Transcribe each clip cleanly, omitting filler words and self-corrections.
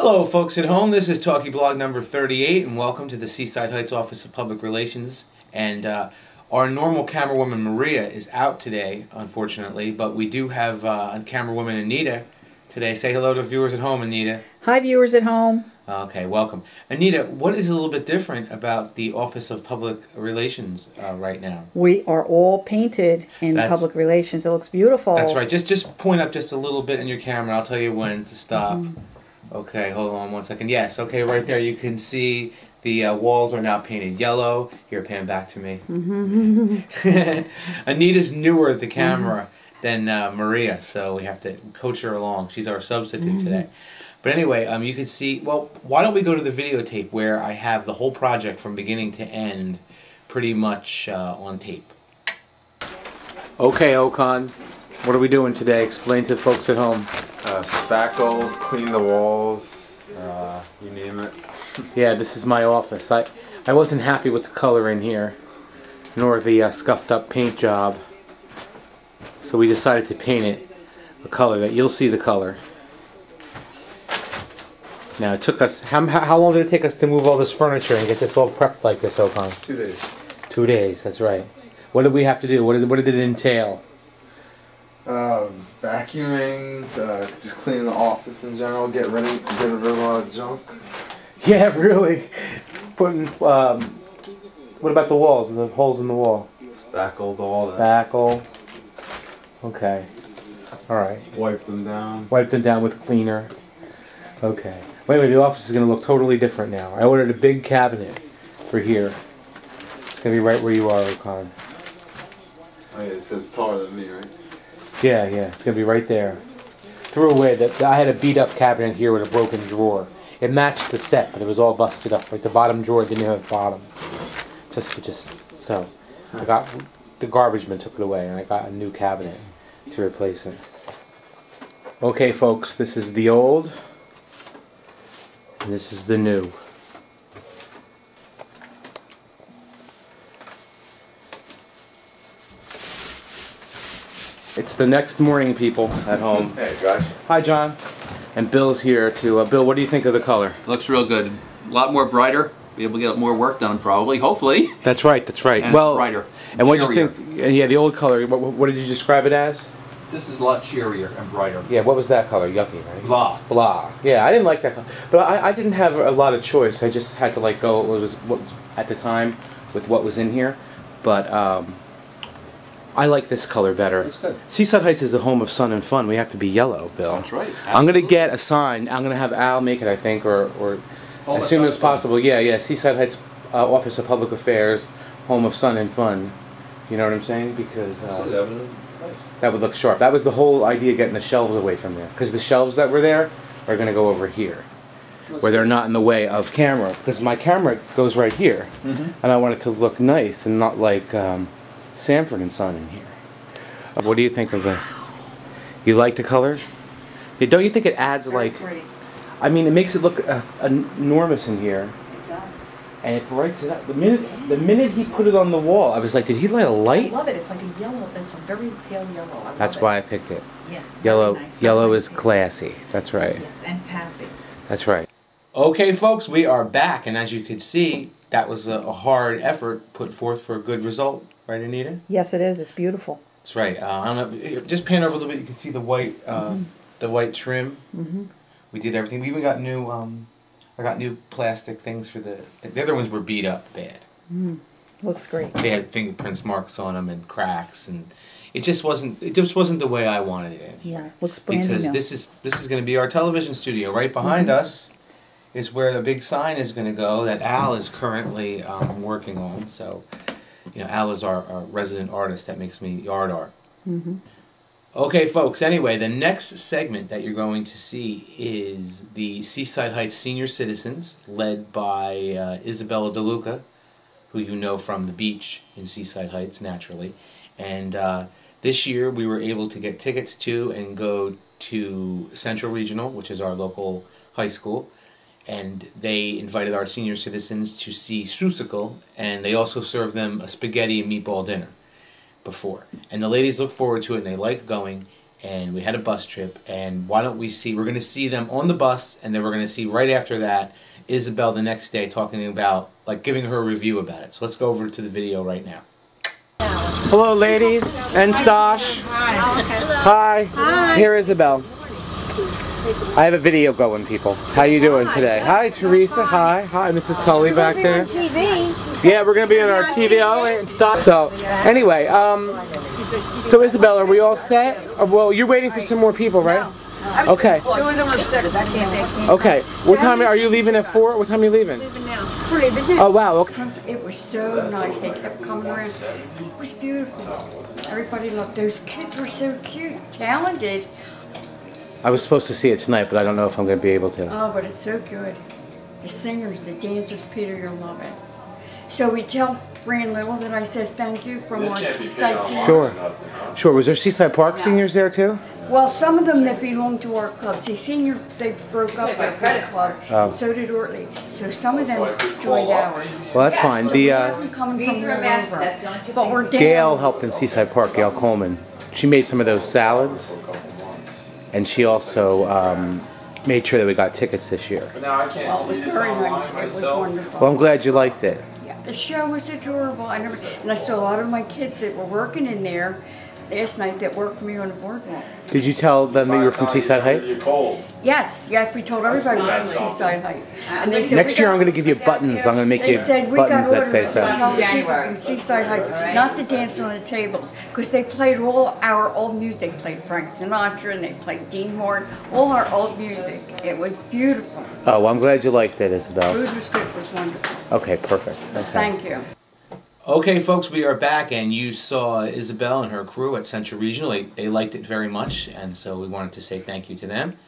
Hello folks at home, this is Talky blog number 38 and welcome to the Seaside Heights Office of Public Relations. And our normal camerawoman Maria is out today, unfortunately, but we do have camerawoman Anita today. Say hello to viewers at home, Anita. Hi viewers at home. Okay, welcome. Anita, what is a little bit different about the Office of Public Relations right now? We are all painted in public relations. It looks beautiful. That's right. Just point up just a little bit in your camera. I'll tell you when to stop. Okay, hold on one second. Yes, okay, right there you can see the walls are now painted yellow. Here, pan back to me. Anita's newer at the camera than Maria, so we have to coach her along. She's our substitute today. But anyway, you can see, well, why don't we go to the videotape where I have the whole project from beginning to end pretty much on tape. Okay, Okan, what are we doing today? Explain to the folks at home. Spackle, clean the walls, you name it. Yeah, this is my office. I wasn't happy with the color in here, nor the scuffed up paint job. So we decided to paint it a color that you'll see the color. Now it took us, how long did it take us to move all this furniture and get this all prepped like this, Okan? 2 days. 2 days, that's right. What did we have to do? What did it entail? Vacuuming, just cleaning the office in general, get rid of a lot of junk. Yeah, really. Putting, what about the walls and the holes in the wall? Spackle, all that. Spackle. Okay. Alright. Wipe them down. Wiped them down with a cleaner. Okay. Wait, the office is going to look totally different now. I ordered a big cabinet for here. It's going to be right where you are, Okan. Oh yeah, it says taller than me, right? Yeah, it's going to be right there. Threw away that I had a beat up cabinet here with a broken drawer. It matched the set, but it was all busted up. Like the bottom drawer didn't have a bottom. So I got the garbage man took it away, and I got a new cabinet to replace it. Okay, folks, this is the old, and this is the new. It's the next morning, people at home. Hey, guys. Hi, John. And Bill's here too. Bill, what do you think of the color? Looks real good. A lot more brighter. Be able to get more work done, probably. Hopefully. That's right. That's right. And well, it's brighter. And what do you think? Yeah, the old color. What did you describe it as? This is a lot cheerier and brighter. Yeah. What was that color? Yucky, right? Blah. Blah. Yeah, I didn't like that color, but I didn't have a lot of choice. I just had to like go what was at the time with what was in here, but I like this color better. Looks good. Seaside Heights is the home of sun and fun. We have to be yellow, Bill. That's right. Absolutely. I'm gonna get a sign. I'm gonna have Al make it, I think, or as soon as possible. Yeah. Seaside Heights Office of Public Affairs, home of sun and fun. You know what I'm saying? Because that would look sharp. That was the whole idea, getting the shelves away from there. Because the shelves that were there are gonna go over here, where they're not in the way of camera. Because my camera goes right here, and I want it to look nice and not like Sanford and Son in here. What do you think of the? You like the color? Yes. Yeah, don't you think it adds Very like? pretty. I mean, it makes it look enormous in here, It does. and it brights it up. The minute he put it on the wall, I was like, did he light a light? I love it. It's like a yellow. It's a very pale yellow. I love That's it. why I picked it. Yeah. Yellow. Very nice. Yellow Very is nice. classy. That's right. Yes, and it's happy. That's right. Okay, folks, we are back, and as you can see, that was a hard effort put forth for a good result, right, Anita? Yes, it is. It's beautiful. That's right. I don't know. Just pan over a little bit. You can see the white, the white trim. We did everything. We even got new. I got new plastic things for the other ones were beat up bad. Looks great. They had fingerprints marks on them and cracks, and it just wasn't. It just wasn't the way I wanted it. Yeah, looks brand new. Because this is going to be our television studio. Right behind us is where the big sign is going to go that Al is currently working on. So, you know, Al is our resident artist that makes me yard art. Okay, folks, anyway, the next segment that you're going to see is the Seaside Heights Senior Citizens, led by Isabella DeLuca, who you know from the beach in Seaside Heights, naturally. And this year we were able to get tickets to and go to Central Regional, which is our local high school, and they invited our senior citizens to see Seussical, and they also served them a spaghetti and meatball dinner before. And the ladies look forward to it, and they like going, and we had a bus trip. And why don't we see? We're going to see them on the bus, and then we're going to see right after that Isabel the next day talking about, like, giving her a review about it. So let's go over to the video right now. Hello, ladies and Stosh. Hi. Hi. Here, Isabel. I have a video going, people. How you doing today? Hi, Teresa. Hi. Hi, Mrs. Tully back there. Yeah, we're going to be on our TV and stuff. So, anyway, so Isabel, are we all set? Well, you're waiting for some more people, right? Okay. 2 of them are sick. I can't. Okay. What time are you leaving at 4? What time are you leaving? Leaving now. We're leaving now. Oh, wow. Okay. It was so nice. They kept coming around. It was beautiful. Everybody loved. Those kids were so cute, talented. I was supposed to see it tonight, but I don't know if I'm going to be able to. Oh, but it's so good. The singers, the dancers, Peter, you'll love it. So we tell Fran Little that I said thank you from our sightseeing. Sure. Sure. Was there Seaside Park seniors there too? Well, some of them that belong to our club. See, they broke up their big club, and so did Ortley. So some of them joined ours. Well, that's fine. So we have them coming from all over. But we're down. Gail helped in Seaside Park, Gail Coleman. She made some of those salads, and she also made sure that we got tickets this year. Well, it was very nice. It was wonderful. Well, I'm glad you liked it. Yeah, the show was adorable. And I saw a lot of my kids that were working in there last night that worked for me on the boardwalk. Did you tell them that you were from Seaside Heights? Yes, we told everybody we were from Seaside Heights. And they said, next year I'm going to give you buttons. I'm going to make you buttons that say so. Tell the people from Seaside Heights not to dance on the tables, because they played all our old music. They played Frank Sinatra and they played Dean Martin, all our old music. It was beautiful. Oh, well, I'm glad you liked it, Isabel. Food was good. It was wonderful. Okay, perfect. Okay. Thank you. Okay, folks, we are back, and you saw Isabel and her crew at Central Regional. They liked it very much, and so we wanted to say thank you to them.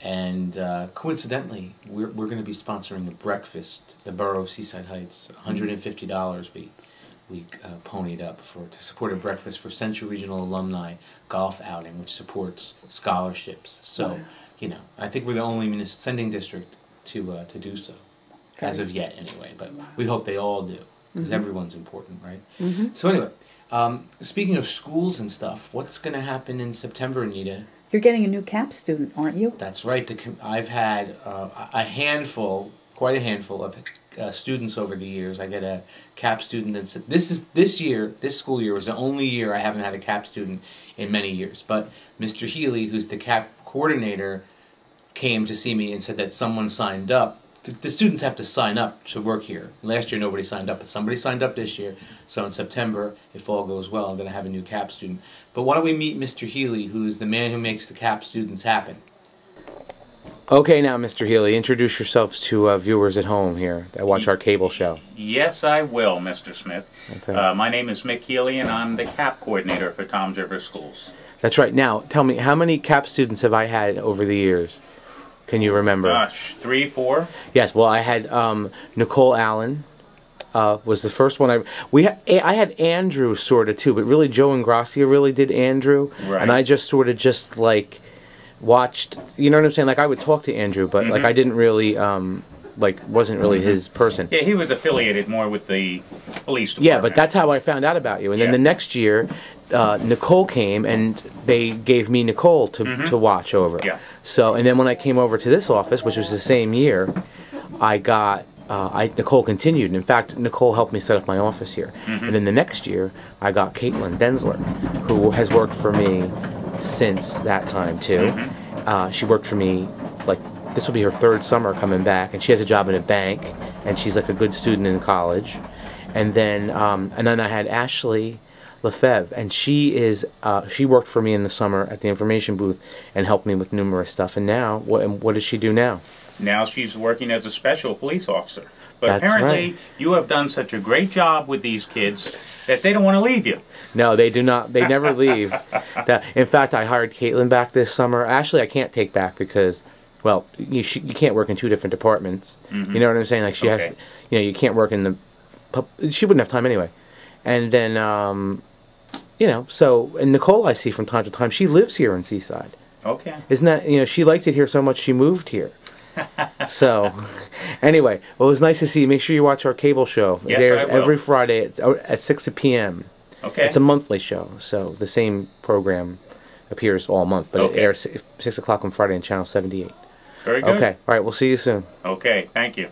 And coincidentally, we're going to be sponsoring the breakfast, the Borough of Seaside Heights. $150 we ponied up to support a breakfast for Central Regional alumni golf outing, which supports scholarships. So, you know, I think we're the only sending district to do so, as of yet, anyway. But we hope they all do. Because everyone's important, right? So anyway, speaking of schools and stuff, what's going to happen in September, Anita? You're getting a new CAP student, aren't you? That's right. I've had quite a handful of students over the years. I get a CAP student that's this school year was the only year I haven't had a CAP student in many years. But Mr. Healey, who's the CAP coordinator, came to see me and said that someone signed up. The students have to sign up to work here. Last year nobody signed up, but somebody signed up this year. So in September, if all goes well, I'm going to have a new CAP student. But why don't we meet Mr. Healey, who's the man who makes the CAP students happen. Okay, now, Mr. Healey, introduce yourselves to viewers at home here that watch our cable show. Yes, I will, Mr. Smith. Okay. My name is Mick Healey, and I'm the CAP coordinator for Toms River Schools. That's right. Now, tell me, how many CAP students have I had over the years? Can you remember? Gosh, 3, 4? Yes, well, I had Nicole Allen was the first one. I had Andrew sort of too, but really Joe and Gracia really did Andrew. Right. And I just sort of just like watched, you know what I'm saying? Like I would talk to Andrew, but like I didn't really, like wasn't really his person. Yeah, he was affiliated more with the police department. Yeah, but that's how I found out about you. And then the next year, Nicole came and they gave me Nicole to watch over. Yeah. So, and then when I came over to this office, which was the same year, I got, Nicole continued. And in fact, Nicole helped me set up my office here. And then the next year, I got Caitlin Densler, who has worked for me since that time too. She worked for me, like, this will be her 3rd summer coming back, and she has a job in a bank, and she's like a good student in college. And then I had Ashley Lefebvre, and she worked for me in the summer at the information booth and helped me with numerous stuff. And now, what does she do now? Now she's working as a special police officer. But That's apparently, right. you have done such a great job with these kids that they don't want to leave you. No, they do not. They never leave. In fact, I hired Caitlin back this summer. Ashley, I can't take back because, well, you can't work in 2 different departments. You know what I'm saying? Like she has, you can't work in the. She wouldn't have time anyway. And then, so, and Nicole I see from time to time. She lives here in Seaside. Okay. Isn't that, she liked it here so much she moved here. So, anyway, well, it was nice to see you. Make sure you watch our cable show. Yes, There's I will. every Friday at 6 p.m. Okay. It's a monthly show, so the same program appears all month, but Okay. it airs 6 o'clock on Friday on Channel 78. Very good. Okay, all right, we'll see you soon. Okay, thank you.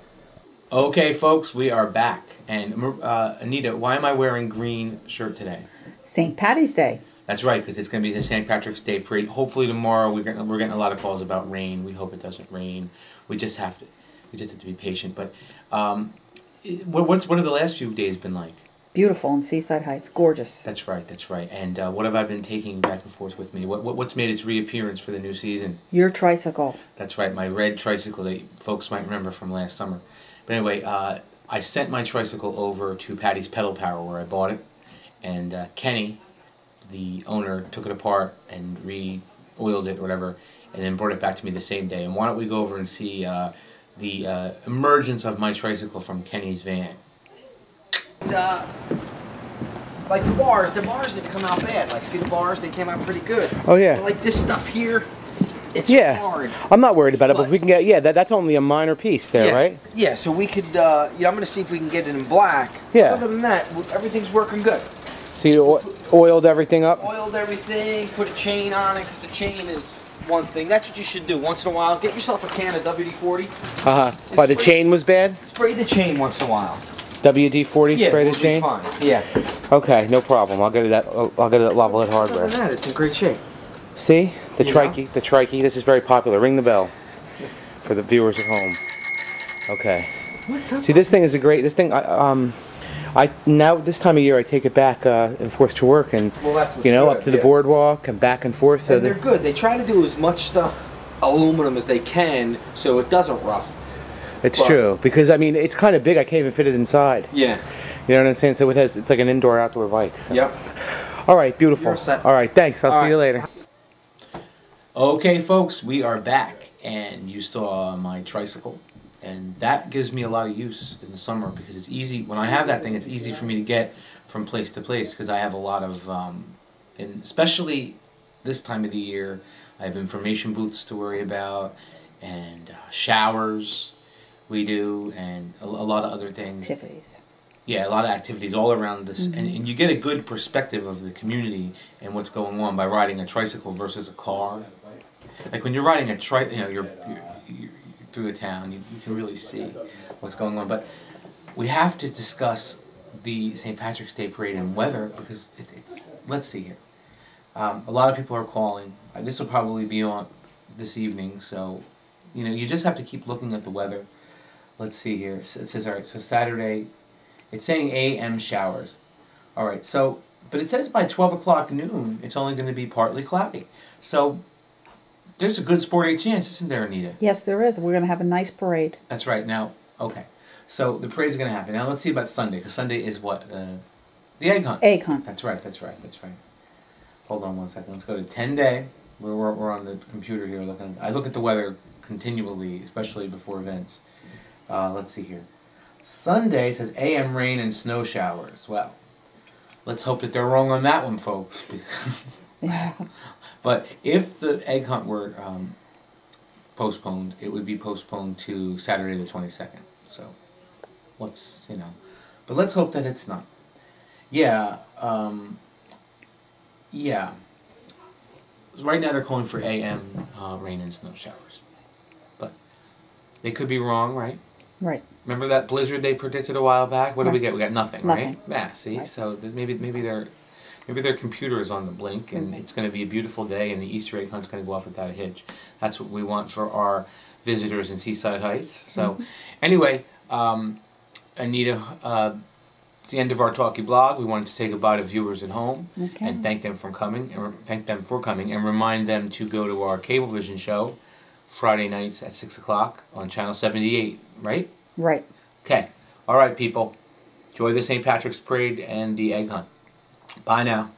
Okay, folks, we are back. And Anita, why am I wearing green shirt today? St. Patty's Day. That's right, because it's going to be the St. Patrick's Day parade. Hopefully tomorrow we're getting a lot of calls about rain. We hope it doesn't rain. We just have to be patient. But what have the last few days been like? Beautiful in Seaside Heights. Gorgeous. That's right, that's right. And what have I been taking back and forth with me? What's made its reappearance for the new season? Your tricycle. That's right, my red tricycle that folks might remember from last summer. But anyway, I sent my tricycle over to Patty's Pedal Power where I bought it. And Kenny, the owner, took it apart and re-oiled it or whatever, and then brought it back to me the same day. And why don't we go over and see the emergence of my tricycle from Kenny's van. Like the bars didn't come out bad. Like, see the bars, they came out pretty good. Oh, yeah. But like this stuff here, it's hard. I'm not worried about it, but we can get, that's only a minor piece there, yeah. right? Yeah, so we could, I'm going to see if we can get it in black. Yeah. Other than that, everything's working good. So you oiled everything up? Oiled everything, put a chain on it, because the chain is one thing. That's what you should do once in a while. Get yourself a can of WD-40. Why, the chain was bad? Spray the chain once in a while. WD-40, Yeah, spray the it'll be chain? fine. Yeah. Okay, no problem. I'll get it at Level It Other Hardware. than that, it's in great shape. See? The You trikey, this is very popular. Ring the bell for the viewers at home. Okay. What's up? See, this thing is now this time of year I take it back and forth to work and Well, that's what's good, good, up to the yeah. boardwalk and back and forth. So And they're good. They try to do as much stuff aluminum as they can so it doesn't rust. it's true because I mean it's kind of big. I can't even fit it inside. Yeah. You know what I'm saying? So it's like an indoor-outdoor bike. So. Yep. All right, beautiful. You're set. All right, thanks. I'll All see you right. later. Okay, folks, we are back, and you saw my tricycle, and that gives me a lot of use in the summer because it's easy. When I have that thing, it's easy for me to get from place to place because I have a lot of, and especially this time of the year, I have information booths to worry about, and showers we do, and a lot of other things. Activities. Yeah, a lot of activities all around this, and you get a good perspective of the community and what's going on by riding a tricycle versus a car. Like when you're riding you're through the town, you can really see what's going on. But we have to discuss the St. Patrick's Day parade and weather because it's. Let's see here. A lot of people are calling. This will probably be on this evening, so you just have to keep looking at the weather. Let's see here. It says all right. So Saturday. It's saying AM showers. All right, so, but it says by 12 o'clock noon, it's only going to be partly cloudy. So, there's a good sporty chance, isn't there, Anita? Yes, there is. We're going to have a nice parade. That's right. Now, okay. So, the parade's going to happen. Now, let's see about Sunday, because Sunday is what? The egg hunt. Egg hunt. That's right. Hold on one second. Let's go to 10-day. We're on the computer here looking. I look at the weather continually, especially before events. Let's see here. Sunday says AM rain and snow showers. Well, let's hope that they're wrong on that one, folks. Yeah. But if the egg hunt were postponed, it would be postponed to Saturday the 22nd. So, but let's hope that it's not. Yeah. Right now they're calling for AM rain and snow showers. But they could be wrong, right? Right. Remember that blizzard they predicted a while back? What did we get? We got nothing, Nothing. right? Yeah, see? Right. So maybe their computer is on the blink and it's going to be a beautiful day and the Easter egg hunt's going to go off without a hitch. That's what we want for our visitors in Seaside Heights. So anyway, Anita, it's the end of our Talky blog. We wanted to say goodbye to viewers at home and thank them for coming and remind them to go to our Cablevision show Friday nights at 6 o'clock on Channel 78, right? Right. Okay. All right, people. Enjoy the St. Patrick's Parade and the egg hunt. Bye now.